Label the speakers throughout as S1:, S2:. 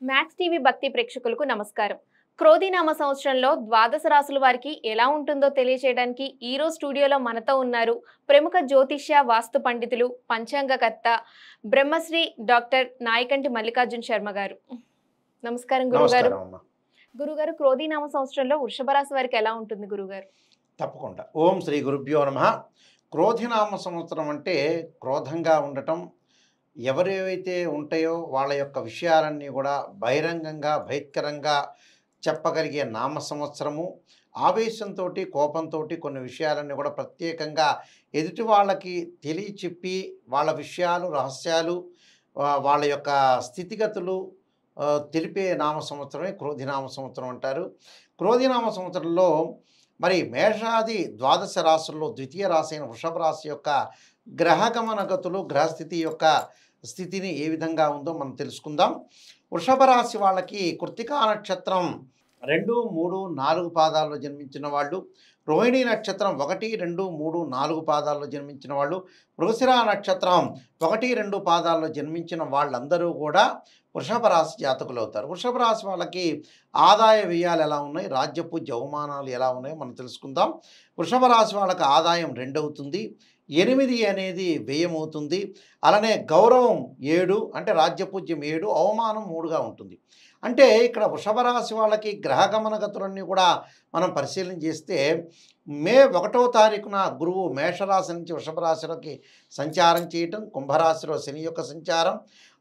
S1: Max TV భక్తి ప్రేక్షకులకు నమస్కారం. క్రోధినామ సంవత్సరంలో ద్వాదశ రాశుల వారికి ఎలా ఉంటుందో తెలియజేయడానికి ఈ రోజు స్టూడియోలో మనతో ఉన్నారు ప్రముఖ జ్యోతిష్య వాస్తు పండితులు, పంచాంగకర్త బ్రహ్మశ్రీ డాక్టర్ నాయకంటి మల్లికార్జున శర్మ గారు. నమస్కారం గురుగారు.
S2: నమస్కారం అమ్మ.
S1: గురుగారు, క్రోధినామ సంవత్సరంలో వృషభ రాశి వారికి ఎలా ఉంటుంది గురుగారు?
S2: తప్పకుండా. ఓం శ్రీ గురుభ్యో నమః. క్రోధినామ సంవత్సరం అంటే క్రోధంగా ఉండటం, ఎవరేవైతే ఉంటాయో వాళ్ళ యొక్క విషయాలన్నీ కూడా బహిరంగంగా బహిష్కరంగా చెప్పగలిగే నామ సంవత్సరము. ఆవేశంతో కోపంతో కొన్ని విషయాలన్నీ కూడా ప్రత్యేకంగా ఎదుటి వాళ్ళకి తెలియచెప్పి వాళ్ళ విషయాలు రహస్యాలు వాళ్ళ యొక్క స్థితిగతులు తెలిపే నామ సంవత్సరమే క్రోధినామ సంవత్సరం అంటారు. క్రోధినామ సంవత్సరంలో మరి మేషాది ద్వాదశ రాశుల్లో ద్వితీయ రాశి అయిన వృషభ రాశి యొక్క గ్రహగమన గతులు గ్రహస్థితి యొక్క స్థితిని ఏ విధంగా ఉందో మనం తెలుసుకుందాం. వృషభ రాశి వాళ్ళకి కృత్తికా నక్షత్రం 2, 3, 4 పాదాల్లో జన్మించిన వాళ్ళు, రోహిణి నక్షత్రం 1, 2, 3, 4 పాదాల్లో జన్మించిన వాళ్ళు, మృగశిర నక్షత్రం 1, 2 పాదాల్లో జన్మించిన వాళ్ళందరూ కూడా వృషభ రాశి జాతకులు అవుతారు. వృషభ రాశి వాళ్ళకి ఆదాయ వ్యయాలు ఎలా ఉన్నాయి, రాజ్యపూజ్య అవమానాలు ఎలా ఉన్నాయో మనం తెలుసుకుందాం. వృషభ రాశి వాళ్ళకి ఆదాయం 2 అవుతుంది, 8 అనేది వ్యయం అవుతుంది. అలానే గౌరవం 7 అంటే రాజ్యపూజ్యం 7, అవమానం 3గా ఉంటుంది. అంటే ఇక్కడ వృషభ రాశి వాళ్ళకి గ్రహగమన గతులన్నీ కూడా మనం పరిశీలన చేస్తే మే 1వ తారీఖున గురువు మేషరాశి నుంచి వృషభ రాశిలోకి సంచారం చేయటం, కుంభరాశిలో శని యొక్క సంచారం,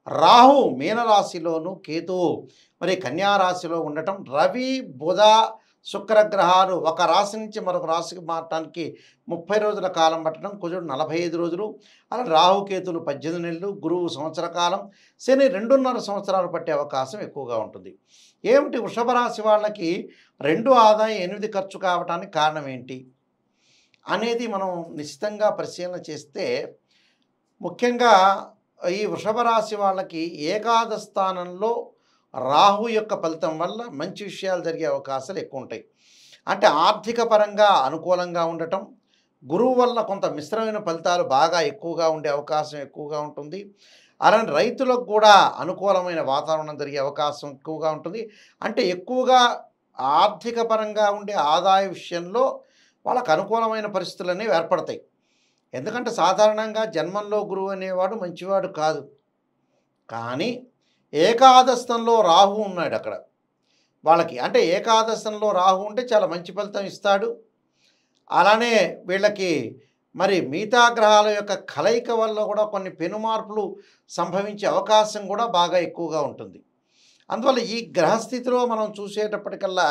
S2: రాహు మీనరాశిలోను, కేతువు మరి కన్యారాశిలో ఉండటం, రవి బుధ శుక్రగ్రహాలు ఒక రాశి నుంచి మరొక రాశికి మారటానికి 30 రోజుల కాలం పట్టడం, కుజుడు 45 రోజులు, అలా రాహుకేతులు 18 నెలలు, గురువు సంవత్సర కాలం, శని 2.5 సంవత్సరాలు పట్టే అవకాశం ఎక్కువగా ఉంటుంది. ఏమిటి వృషభ రాశి వాళ్ళకి 2 ఆదాయం 8 ఖర్చు కావటానికి కారణం ఏంటి అనేది మనం నిశ్చితంగా పరిశీలన చేస్తే, ముఖ్యంగా ఈ వృషభ రాశి వాళ్ళకి ఏకాదశ స్థానంలో రాహు యొక్క ఫలితం వల్ల మంచి విషయాలు జరిగే అవకాశాలు ఎక్కువ ఉంటాయి. అంటే ఆర్థిక పరంగా అనుకూలంగా ఉండటం, గురువు వల్ల కొంత మిశ్రమైన ఫలితాలు బాగా ఎక్కువగా ఉండే అవకాశం ఎక్కువగా ఉంటుంది. అలానే రైతులకు కూడా అనుకూలమైన వాతావరణం జరిగే అవకాశం ఎక్కువగా ఉంటుంది. అంటే ఎక్కువగా ఆర్థిక పరంగా ఉండే ఆదాయ విషయంలో వాళ్ళకు అనుకూలమైన పరిస్థితులు అనేవి ఏర్పడతాయి. ఎందుకంటే సాధారణంగా జన్మంలో గురువు అనేవాడు మంచివాడు కాదు, కానీ ఏకాదశంలో రాహు ఉన్నాడు అక్కడ వాళ్ళకి. అంటే ఏకాదశంలో రాహు ఉంటే చాలా మంచి ఫలితం ఇస్తాడు. అలానే వీళ్ళకి మరి మిగతా గ్రహాల యొక్క కలయిక వల్ల కూడా కొన్ని పెనుమార్పులు సంభవించే అవకాశం కూడా బాగా ఎక్కువగా ఉంటుంది. అందువల్ల ఈ గ్రహస్థితిలో మనం చూసేటప్పటికల్లా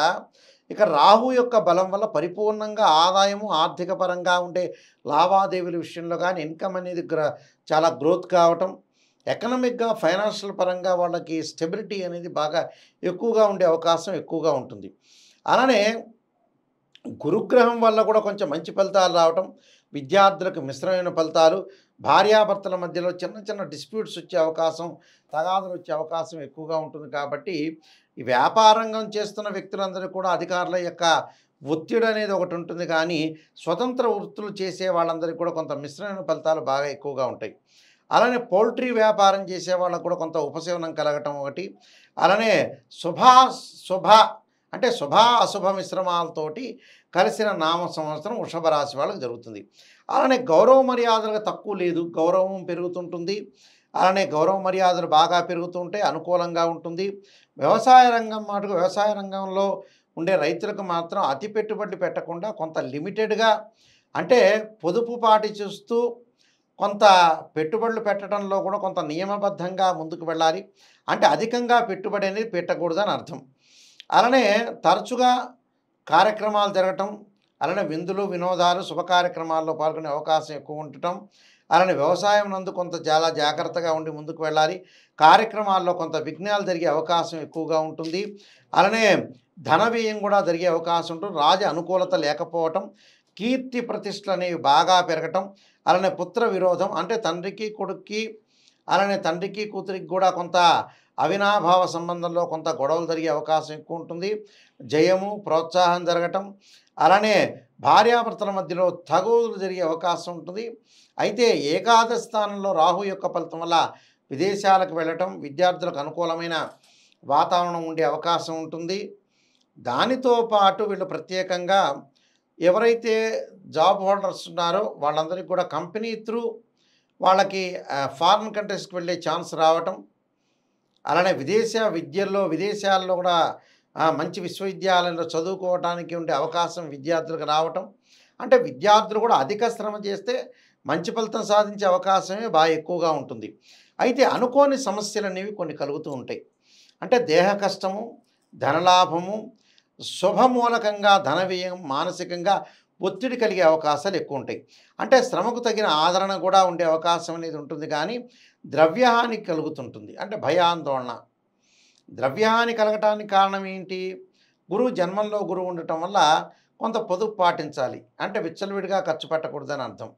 S2: ఇక రాహు యొక్క బలం వల్ల పరిపూర్ణంగా ఆదాయము ఆర్థిక పరంగా ఉండే లావాదేవీల విషయంలో కానీ ఇన్కమ్ అనేది చాలా గ్రోత్ కావటం, ఎకనామిక్గా ఫైనాన్షియల్ పరంగా వాళ్ళకి స్టెబిలిటీ అనేది బాగా ఎక్కువగా ఉండే అవకాశం ఎక్కువగా ఉంటుంది. అలానే గురుగ్రహం వల్ల కూడా కొంచెం మంచి ఫలితాలు రావటం, విద్యార్థులకు మిశ్రమైన ఫలితాలు, భార్యాభర్తల మధ్యలో చిన్న చిన్న డిస్ప్యూట్స్ వచ్చే అవకాశం, తగాదులు వచ్చే అవకాశం ఎక్కువగా ఉంటుంది. కాబట్టి ఈ వ్యాపారంగం చేస్తున్న వ్యక్తులందరూ కూడా అధికారుల యొక్క ఒత్తిడి అనేది ఒకటి ఉంటుంది, కానీ స్వతంత్ర వృత్తులు చేసే వాళ్ళందరికీ కూడా కొంత మిశ్రమైన ఫలితాలు బాగా ఎక్కువగా ఉంటాయి. అలానే పౌల్ట్రీ వ్యాపారం చేసే వాళ్ళకు కూడా కొంత ఉపశమనం కలగటం ఒకటి. అలానే శుభ అంటే శుభ అశుభ మిశ్రమాలతోటి కలిసిన నామ సంవత్సరం వృషభ రాశి వాళ్ళకి జరుగుతుంది. అలానే గౌరవ మర్యాదలకు తక్కువ లేదు, గౌరవం పెరుగుతుంటుంది. అలానే గౌరవ మర్యాదలు బాగా పెరుగుతుంటే అనుకూలంగా ఉంటుంది. వ్యవసాయ రంగం మటుకు వ్యవసాయ రంగంలో ఉండే రైతులకు మాత్రం అతి పెట్టుబడులు పెట్టకుండా కొంత లిమిటెడ్గా, అంటే పొదుపు పాటిస్తూ కొంత పెట్టుబడులు పెట్టడంలో కూడా కొంత నియమబద్ధంగా ముందుకు వెళ్ళాలి. అంటే అధికంగా పెట్టుబడి అనేది పెట్టకూడదని అర్థం. అలానే తరచుగా కార్యక్రమాలు జరగటం, అలానే విందులు వినోదాలు శుభ కార్యక్రమాల్లో పాల్గొనే అవకాశం ఎక్కువ ఉండటం, అలానే వ్యవసాయం నందు కొంత చాలా జాగ్రత్తగా ఉండి ముందుకు వెళ్ళాలి. కార్యక్రమాల్లో కొంత విఘ్నాలు జరిగే అవకాశం ఎక్కువగా ఉంటుంది. అలానే ధన వ్యయం కూడా జరిగే అవకాశం ఉంటుంది. రాజ అనుకూలత లేకపోవటం, కీర్తి ప్రతిష్టలు అనేవి బాగా పెరగటం, అలానే పుత్ర విరోధం, అంటే తండ్రికి కొడుక్కి అలానే తండ్రికి కూతురికి కూడా కొంత అవినాభావ సంబంధంలో కొంత గొడవలు జరిగే అవకాశం ఎక్కువ ఉంటుంది. జయము ప్రోత్సాహం జరగటం, అలానే భార్యాభర్తల మధ్యలో తగువులు జరిగే అవకాశం ఉంటుంది. అయితే ఏకాదశ స్థానంలో రాహు యొక్క ఫలితం వల్ల విదేశాలకు వెళ్ళటం, విద్యార్థులకు అనుకూలమైన వాతావరణం ఉండే అవకాశం ఉంటుంది. దానితో పాటు వీళ్ళు ప్రత్యేకంగా ఎవరైతే జాబ్ హోల్డర్స్ ఉన్నారో వాళ్ళందరికీ కూడా కంపెనీ త్రూ వాళ్ళకి ఫారిన్ కంట్రీస్కి వెళ్ళే ఛాన్స్ రావటం, అలానే విదేశాల్లో కూడా మంచి విశ్వవిద్యాలయంలో చదువుకోవడానికి ఉండే అవకాశం విద్యార్థులకు రావటం, అంటే విద్యార్థులు కూడా అధిక శ్రమ చేస్తే మంచి ఫలితం సాధించే అవకాశమే బాగా ఎక్కువగా ఉంటుంది. అయితే అనుకోని సమస్యలు అనేవి కొన్ని కలుగుతూ ఉంటాయి. అంటే దేహ కష్టము, ధనలాభము, శుభమూలకంగా ధన వ్యయం, మానసికంగా ఒత్తిడి కలిగే అవకాశాలు ఎక్కువ ఉంటాయి. అంటే శ్రమకు తగిన ఆదరణ కూడా ఉండే అవకాశం అనేది ఉంటుంది. కానీ ద్రవ్యహాని కలుగుతుంటుంది, అంటే భయాందోళన. ద్రవ్యహాని కలగటానికి కారణం ఏంటి? జన్మంలో గురువు ఉండటం వల్ల కొంత పొదుపు పాటించాలి, అంటే విచ్చలవిడిగా ఖర్చు పెట్టకూడదని అర్థం.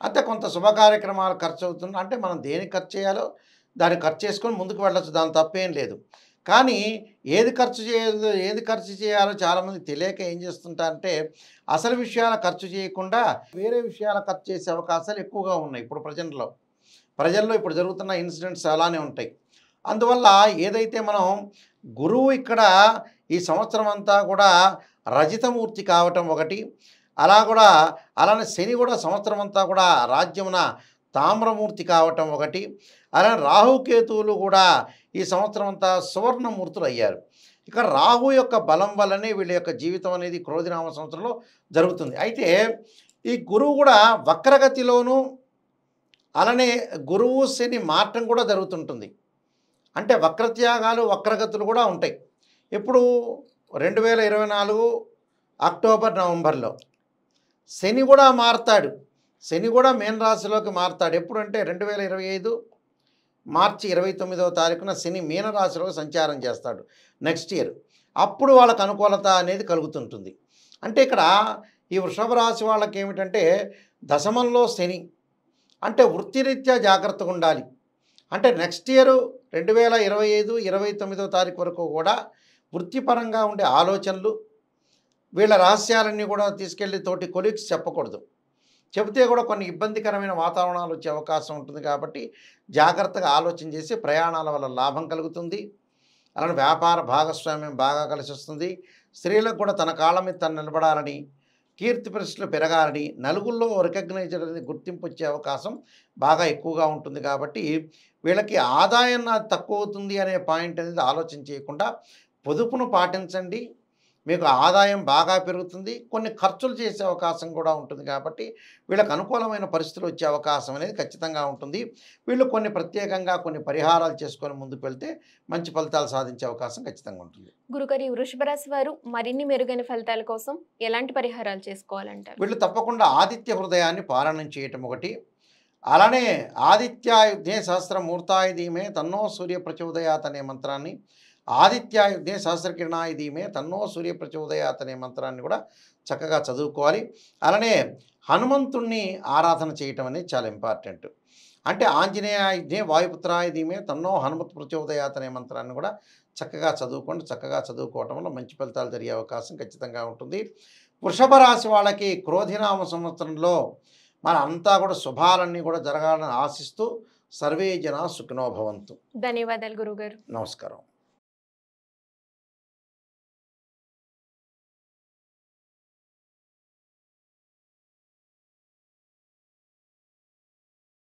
S2: అంటే కొంత శుభ కార్యక్రమాలు ఖర్చు అవుతుంది, అంటే మనం దేనికి ఖర్చు చేయాలో దాన్ని ఖర్చు చేసుకొని ముందుకు వెళ్ళచ్చు, దాని తప్పేం లేదు. కానీ ఏది ఖర్చు చేయాలో చాలామంది తెలియక ఏం చేస్తుంటారంటే అసలు విషయాల ఖర్చు చేయకుండా వేరే విషయాల ఖర్చు చేసే అవకాశాలు ఎక్కువగా ఉన్నాయి. ఇప్పుడు ప్రజల్లో ఇప్పుడు జరుగుతున్న ఇన్సిడెంట్స్ అలానే ఉంటాయి. అందువల్ల ఏదైతే మనం గురువు ఇక్కడ ఈ సంవత్సరం అంతా కూడా రజితమూర్తి కావటం ఒకటి, అలానే శని కూడా సంవత్సరం అంతా కూడా రాజ్యమున తామ్రమూర్తి కావటం ఒకటి, అలానే రాహుకేతువులు కూడా ఈ సంవత్సరం అంతా సువర్ణమూర్తులు అయ్యారు. ఇక్కడ రాహు యొక్క బలం వల్లనే వీళ్ళ యొక్క జీవితం అనేది క్రోధినామ సంవత్సరంలో జరుగుతుంది. అయితే ఈ గురువు కూడా వక్రగతిలోనూ, అలానే గురువు శని మార్గం కూడా జరుగుతుంటుంది. అంటే వక్రత్యాగాలు, వక్రగతులు కూడా ఉంటాయి. ఇప్పుడు 2024 అక్టోబర్ నవంబర్లో శని కూడా మారతాడు. శని కూడా మీన రాశిలోకి మారతాడు. ఎప్పుడంటే 2025 మార్చి 29వ తారీఖున శని మీనరాశిలోకి సంచారం చేస్తాడు నెక్స్ట్ ఇయర్. అప్పుడు వాళ్ళకు అనుకూలత అనేది కలుగుతుంటుంది. అంటే ఇక్కడ ఈ వృషభ రాశి వాళ్ళకి ఏమిటంటే దశమంలో శని, అంటే వృత్తిరీత్యా జాగ్రత్తగా ఉండాలి. అంటే నెక్స్ట్ ఇయర్ 2025 29వ తారీఖు వరకు కూడా వృత్తిపరంగా ఉండే ఆలోచనలు, వీళ్ళ రహస్యాలన్నీ కూడా తీసుకెళ్ళి తోటి కొలీగ్స్ చెప్పకూడదు. చెబితే కూడా కొన్ని ఇబ్బందికరమైన వాతావరణాలు వచ్చే అవకాశం ఉంటుంది. కాబట్టి జాగ్రత్తగా ఆలోచన చేసి ప్రయాణాల వల్ల లాభం కలుగుతుంది. అలానే వ్యాపార భాగస్వామ్యం బాగా కలిసి వస్తుంది. స్త్రీలకు కూడా తన కాళ్ళ మీద తను నిలబడాలని, కీర్తి ప్రతిష్టలు పెరగాలని, నలుగురిలో రికగ్నైజ్డ్ అనేది గుర్తింపు వచ్చే అవకాశం బాగా ఎక్కువగా ఉంటుంది. కాబట్టి వీళ్ళకి ఆదాయం తక్కువ అవుతుంది అనే పాయింట్ అనేది ఆలోచన చేయకుండా పొదుపును పాటించండి, మీకు ఆదాయం బాగా పెరుగుతుంది. కొన్ని ఖర్చులు చేసే అవకాశం కూడా ఉంటుంది. కాబట్టి వీళ్ళకి అనుకూలమైన పరిస్థితులు వచ్చే అవకాశం అనేది ఖచ్చితంగా ఉంటుంది. వీళ్ళు కొన్ని ప్రత్యేకంగా కొన్ని పరిహారాలు చేసుకొని ముందుకు వెళ్తే మంచి ఫలితాలు సాధించే అవకాశం ఖచ్చితంగా ఉంటుంది.
S1: గురుగారి, వృషభ రాశి వారు మరిన్ని మెరుగైన ఫలితాల కోసం ఎలాంటి పరిహారాలు చేసుకోవాలంటారు?
S2: వీళ్ళు తప్పకుండా ఆదిత్య హృదయాన్ని పారాయణం చేయటం ఒకటి, అలానే ఆదిత్యాయుధ్నే సహస్రమూర్తాయ ధీమే తన్నో సూర్య ప్రచోదయాత్ అనే మంత్రాన్ని, ఆదిత్యాయుధ్నే సహస్రకిరణాయ ధీమే తన్నో సూర్య ప్రచోదయాత్ అనే మంత్రాన్ని కూడా చక్కగా చదువుకోవాలి. అలానే హనుమంతుణ్ణి ఆరాధన చేయటం అనేది చాలా ఇంపార్టెంట్. అంటే ఆంజనేయాయుధ్నే వాయుపుత్రాయ ధీమే తన్నో హనుమత్ ప్రచోదయాత్ అనే మంత్రాన్ని కూడా చక్కగా చదువుకోండి. చక్కగా చదువుకోవటం వల్ల మంచి ఫలితాలు జరిగే అవకాశం ఖచ్చితంగా ఉంటుంది. వృషభ రాశి వాళ్ళకి క్రోధినామ సంవత్సరంలో మన అంతా కూడా శుభాలన్నీ కూడా జరగాలని ఆశిస్తూ సర్వే జనా సుఖినో భవంతు.
S1: ధన్యవాదాలు గురుగారు.
S2: నమస్కారం.